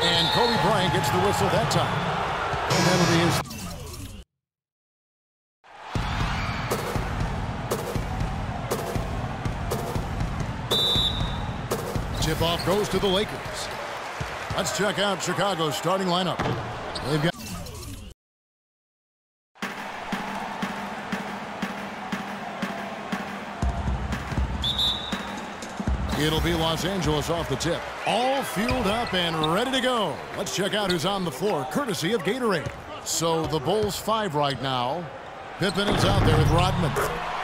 And Kobe Bryant gets the whistle that time. Penalty is... Tip-off goes to the Lakers. Let's check out Chicago's starting lineup. They've got... It'll be Los Angeles off the tip. All fueled up and ready to go. Let's check out who's on the floor, courtesy of Gatorade. So the Bulls 5 right now. Pippen is out there with Rodman.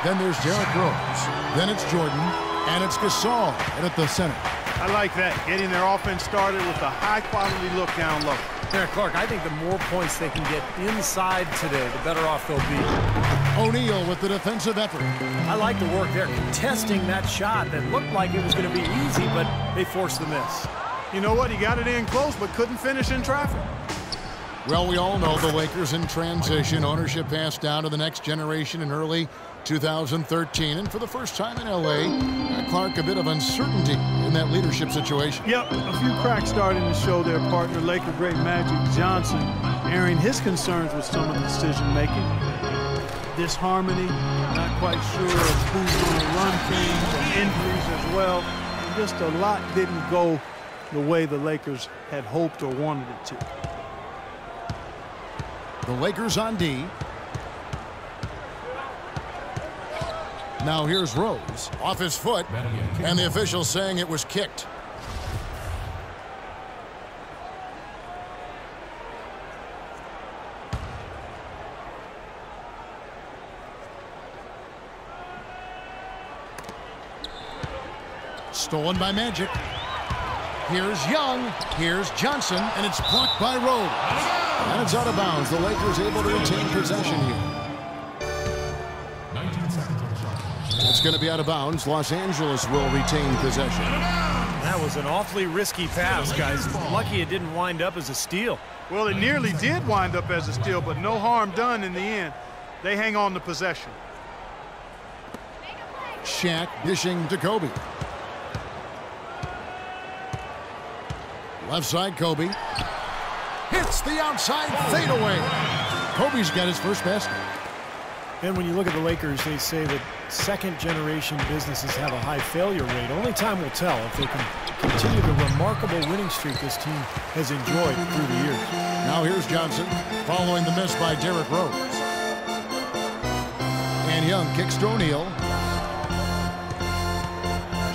Then there's Derrick Rose. Then it's Jordan. And it's Gasol at the center. I like that, getting their offense started with a high-quality look down low. Yeah, Clark, I think the more points they can get inside today, the better off they'll be. O'Neal with the defensive effort. I like the work there, contesting that shot that looked like it was going to be easy, but they forced the miss. You know what? He got it in close, but couldn't finish in traffic. Well, we all know the Lakers in transition. Ownership passed down to the next generation in early 2013. And for the first time in L.A., Clark, a bit of uncertainty in that leadership situation. Yep, a few cracks starting to show their partner, Laker great Magic Johnson, airing his concerns with some of the decision-making. Disharmony, not quite sure of who's going to run things, and injuries as well. And just a lot didn't go the way the Lakers had hoped or wanted it to. The Lakers on D. Now here's Rose off his foot, and the official saying it was kicked. Stolen by Magic. Here's Young. Here's Johnson, and it's blocked by Rose. And it's out of bounds. The Lakers able to retain possession here. 19 seconds on the shot. It's going to be out of bounds. Los Angeles will retain possession. That was an awfully risky pass, guys. Lucky it didn't wind up as a steal. Well, it nearly did wind up as a steal, but no harm done in the end. They hang on to possession. Shaq dishing to Kobe. Left side, Kobe. Hits the outside fadeaway. Kobe's got his first basket. And when you look at the Lakers, they say that second-generation businesses have a high failure rate. Only time will tell if they can continue the remarkable winning streak this team has enjoyed through the years. Now here's Johnson, following the miss by Derrick Rose. And Young kicks to O'Neal.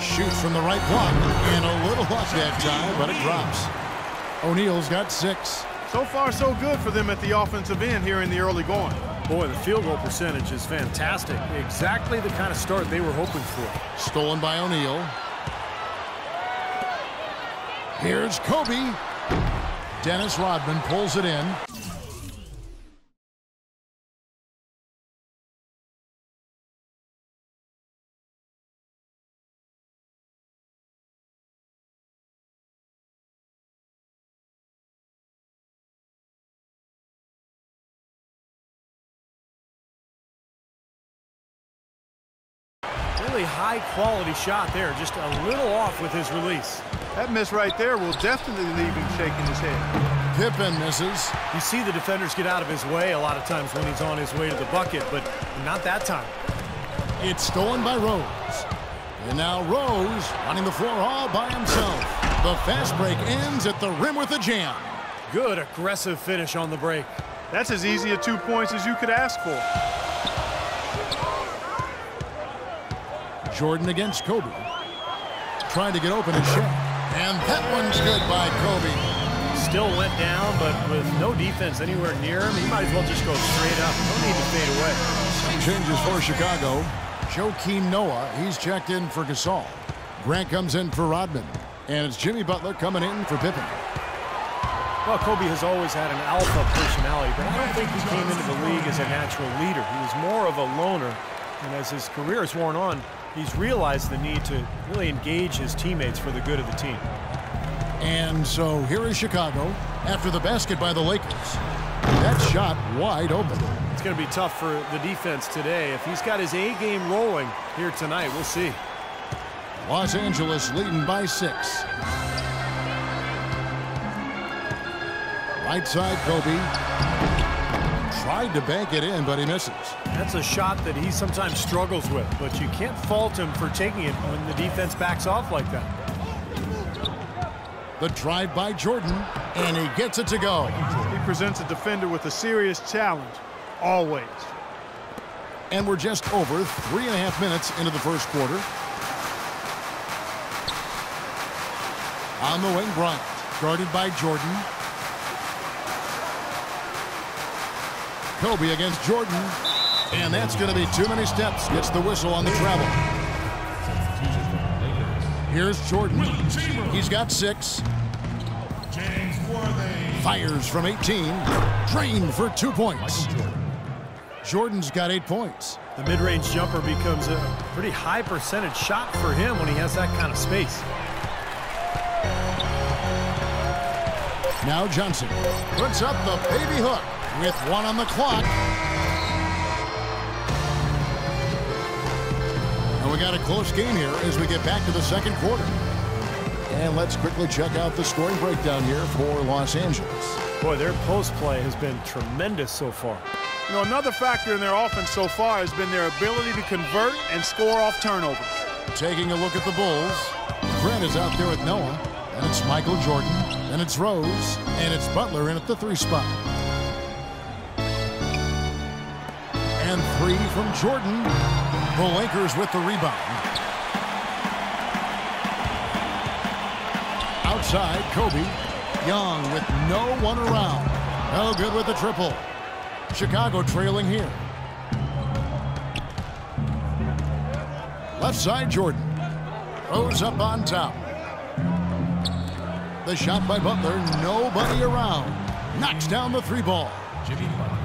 Shoots from the right block, and a little luck that time, but it drops. O'Neal's got 6. So far, so good for them at the offensive end here in the early going. Boy, the field goal percentage is fantastic. Exactly the kind of start they were hoping for. Stolen by O'Neal. Here's Kobe. Dennis Rodman pulls it in. Really high-quality shot there, just a little off with his release. That miss right there will definitely leave him shaking his head. Pippen misses. You see the defenders get out of his way a lot of times when he's on his way to the bucket, but not that time. It's stolen by Rose. And now Rose running the floor all by himself. The fast break ends at the rim with a jam. Good aggressive finish on the break. That's as easy a 2 points as you could ask for. Jordan against Kobe. Trying to get open and shot. And that one's good by Kobe. Still went down, but with no defense anywhere near him, he might as well just go straight up. No need to fade away. Some changes for Chicago. Joakim Noah, he's checked in for Gasol. Grant comes in for Rodman. And it's Jimmy Butler coming in for Pippen. Well, Kobe has always had an alpha personality, but I don't think he came into the league as a natural leader. He was more of a loner. And as his career has worn on, he's realized the need to really engage his teammates for the good of the team. And so here is Chicago after the basket by the Lakers. That shot wide open. It's going to be tough for the defense today. If he's got his A game rolling here tonight, we'll see. Los Angeles leading by 6. Right side, Kobe. Tried to bank it in, but he misses. That's a shot that he sometimes struggles with, but you can't fault him for taking it when the defense backs off like that. The drive by Jordan, and he gets it to go. He presents a defender with a serious challenge, always. And we're just over 3.5 minutes into the first quarter. On the wing, Bryant, guarded by Jordan. Kobe against Jordan, and that's going to be too many steps. Gets the whistle on the travel. Here's Jordan. He's got 6. Fires from 18. Drained for 2 points. Jordan's got 8 points. The mid-range jumper becomes a pretty high percentage shot for him when he has that kind of space. Now Johnson puts up the baby hook with 1 on the clock. And we got a close game here as we get back to the second quarter. And let's quickly check out the scoring breakdown here for Los Angeles. Boy, their post play has been tremendous so far. You know, another factor in their offense so far has been their ability to convert and score off turnovers. Taking a look at the Bulls, Grant is out there with Noah, and it's Michael Jordan, and it's Rose, and it's Butler in at the 3 spot. And 3 from Jordan. The Lakers with the rebound. Outside, Kobe. Young with no one around. No good with the triple. Chicago trailing here. Left side, Jordan. Rose up on top. The shot by Butler, nobody around. Knocks down the 3 ball.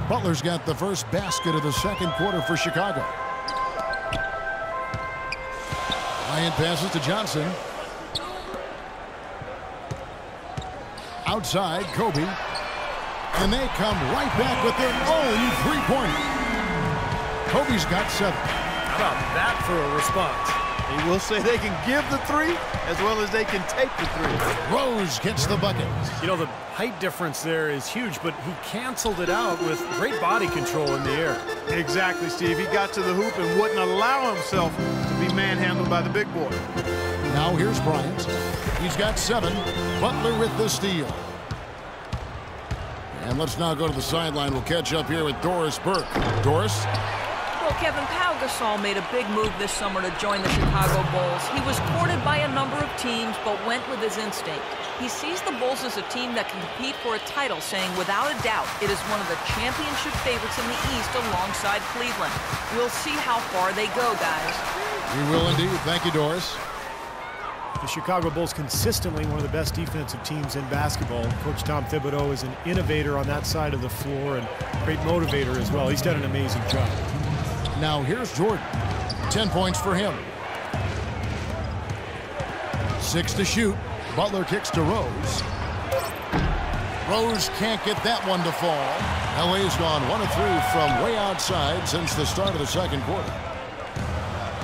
Butler's got the first basket of the second quarter for Chicago. Bryant passes to Johnson. Outside, Kobe. And they come right back with their own 3-pointer. Kobe's got 7. How about that for a response? They will say they can give the 3 as well as they can take the 3. Rose gets the bucket. You know, the height difference there is huge, but he canceled it out with great body control in the air. Exactly, Steve. He got to the hoop and wouldn't allow himself to be manhandled by the big boy. Now here's Bryant. He's got 7. Butler with the steal. And let's now go to the sideline. We'll catch up here with Doris Burke. Doris? Well, Kevin, Pau Gasol made a big move this summer to join the Chicago Bulls. He was courted by a number of teams, but went with his instinct. He sees the Bulls as a team that can compete for a title, saying without a doubt it is one of the championship favorites in the East alongside Cleveland. We'll see how far they go, guys. We will indeed. Thank you, Doris. The Chicago Bulls consistently one of the best defensive teams in basketball. Coach Tom Thibodeau is an innovator on that side of the floor and great motivator as well. He's done an amazing job. Now here's Jordan. 10 points for him. 6 to shoot. Butler kicks to Rose. Rose can't get that one to fall. LA's gone 1 of 3 from way outside since the start of the second quarter.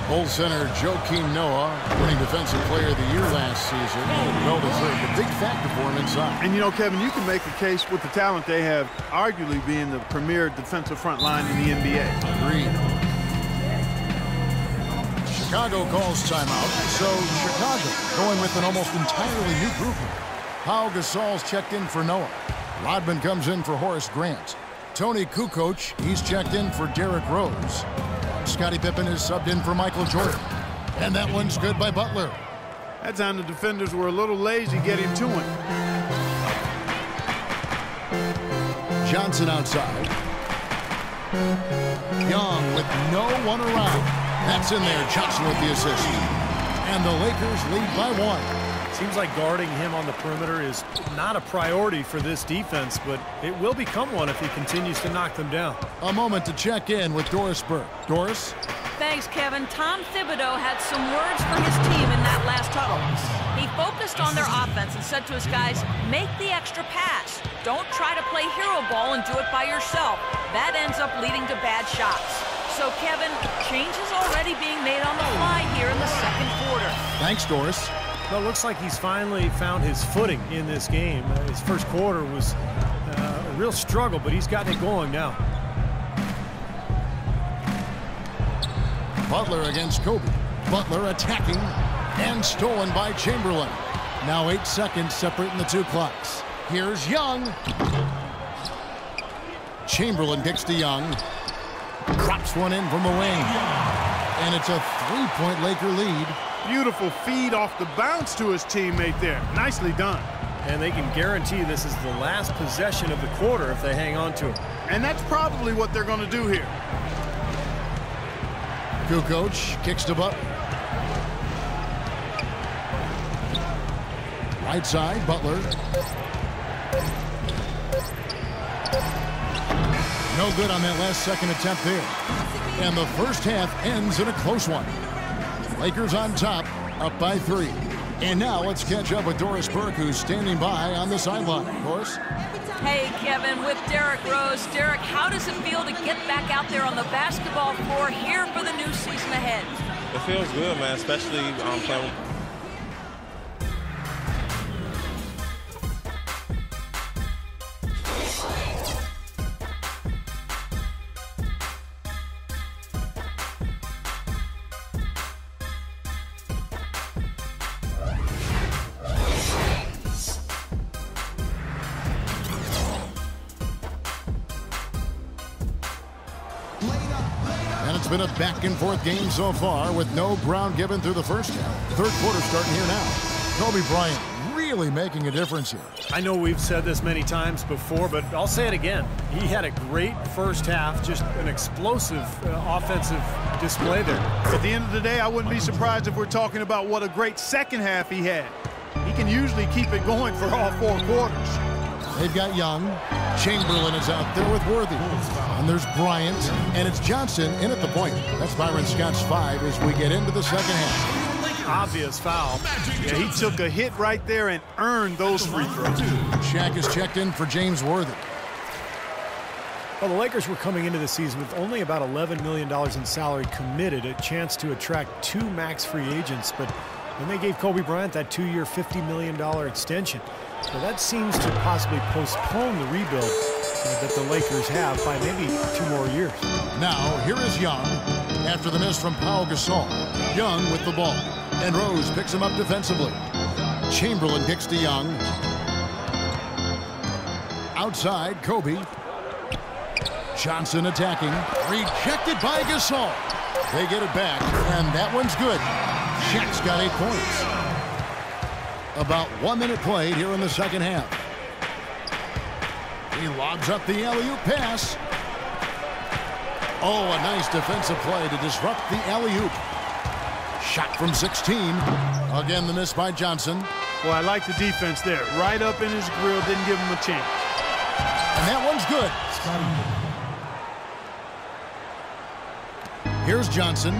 Bulls center Joakim Noah, winning Defensive Player of the Year last season. Well deserved. A big factor for him inside. And you know, Kevin, you can make a case with the talent they have, arguably being the premier defensive front line in the NBA. Agreed. Chicago calls timeout, so Chicago going with an almost entirely new group here. Pau Gasol's checked in for Noah. Rodman comes in for Horace Grant. Tony Kukoc, he's checked in for Derrick Rose. Scottie Pippen is subbed in for Michael Jordan. And that one's good by Butler. That time the defenders were a little lazy getting to him. Johnson outside. Young with no one around. That's in there. Johnson with the assist. And the Lakers lead by 1. Seems like guarding him on the perimeter is not a priority for this defense, but it will become one if he continues to knock them down. A moment to check in with Doris Burke. Doris? Thanks, Kevin. Tom Thibodeau had some words for his team in that last huddle. He focused on their offense and said to his guys, make the extra pass. Don't try to play hero ball and do it by yourself. That ends up leading to bad shots. So, Kevin, changes already being made on the fly here in the second quarter. Thanks, Doris. Well, it looks like he's finally found his footing in this game. His first quarter was a real struggle, but he's gotten it going now. Butler against Kobe. Butler attacking and stolen by Chamberlain. Now 8 seconds separating the two clocks. Here's Young. Chamberlain kicks to Young. Drops one in from the wing. And it's a 3-point Laker lead. Beautiful feed off the bounce to his teammate there. Nicely done. And they can guarantee this is the last possession of the quarter if they hang on to it. And that's probably what they're going to do here. Kukoc kicks to Butler. Right side, Butler. No good on that last second attempt there. And the first half ends in a close one. Lakers on top, up by 3. And now let's catch up with Doris Burke, who's standing by on the sideline. Doris? Hey, Kevin, with Derrick Rose. Derrick, how does it feel to get back out there on the basketball floor here for the new season ahead? It feels good, man, especially playing. And it's been a back-and-forth game so far with no ground given through the first half. Third quarter starting here now. Kobe Bryant really making a difference here. I know we've said this many times before, but I'll say it again. He had a great first half, just an explosive offensive display there. At the end of the day, I wouldn't be surprised if we're talking about what a great second half he had. He can usually keep it going for all 4 quarters. They've got Young. Chamberlain is out there with Worthy. And there's Bryant. And it's Johnson in at the point. That's Byron Scott's 5 as we get into the second half. Obvious foul. Yeah, he took a hit right there and earned those free throws. Shaq is checked in for James Worthy. Well, the Lakers were coming into the season with only about $11 million in salary committed, a chance to attract 2 max free agents, but then they gave Kobe Bryant that 2-year, $50 million extension. So that seems to possibly postpone the rebuild that the Lakers have by maybe 2 more years. Now, here is Young after the miss from Pau Gasol. Young with the ball. And Rose picks him up defensively. Chamberlain kicks to Young. Outside, Kobe. Johnson attacking. Rejected by Gasol. They get it back, and that one's good. Shaq's got 8 points. About 1 minute played here in the second half. He lobs up the alley-oop pass. Oh, a nice defensive play to disrupt the alley-oop. Shot from 16. Again, the miss by Johnson. Well, I like the defense there. Right up in his grill, didn't give him a chance. And that one's good. Here's Johnson.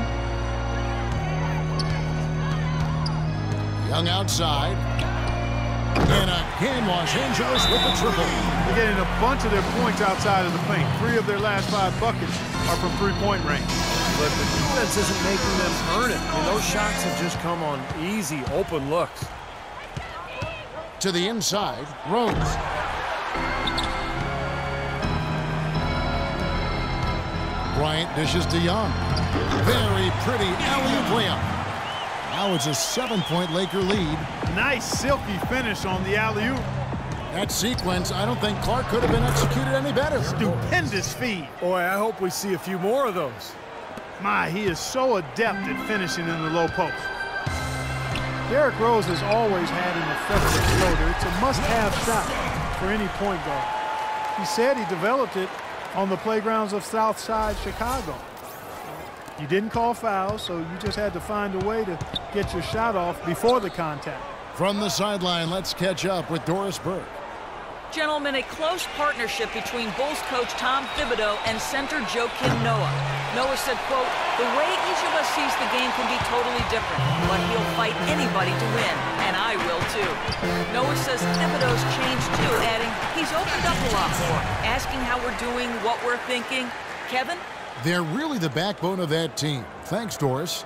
Young outside. And again, Los Angeles with the triple. They're getting a bunch of their points outside of the paint. 3 of their last 5 buckets are from 3-point range. But the defense isn't making them earn it. I mean, those shots have just come on easy, open looks. To the inside, Rose. Bryant dishes to Young. Very pretty alley-oop layup. Now it's a 7-point Laker lead. Nice silky finish on the alley-oop. That sequence, I don't think Clark could have been executed any better. Stupendous feed. Boy, I hope we see a few more of those. My, he is so adept at finishing in the low post. Derrick Rose has always had an effective floater. It's a must-have shot for any point guard. He said he developed it on the playgrounds of Southside Chicago. You didn't call fouls, so you just had to find a way to get your shot off before the contact. From the sideline, let's catch up with Doris Burke. Gentlemen, a close partnership between Bulls coach Tom Thibodeau and center Joakim Noah. Noah said, quote, "The way each of us sees the game can be totally different, but he'll fight anybody to win, and I will too." Noah says Thibodeau's changed too, adding, "He's opened up a lot more, asking how we're doing, what we're thinking." Kevin? They're really the backbone of that team. Thanks, Doris.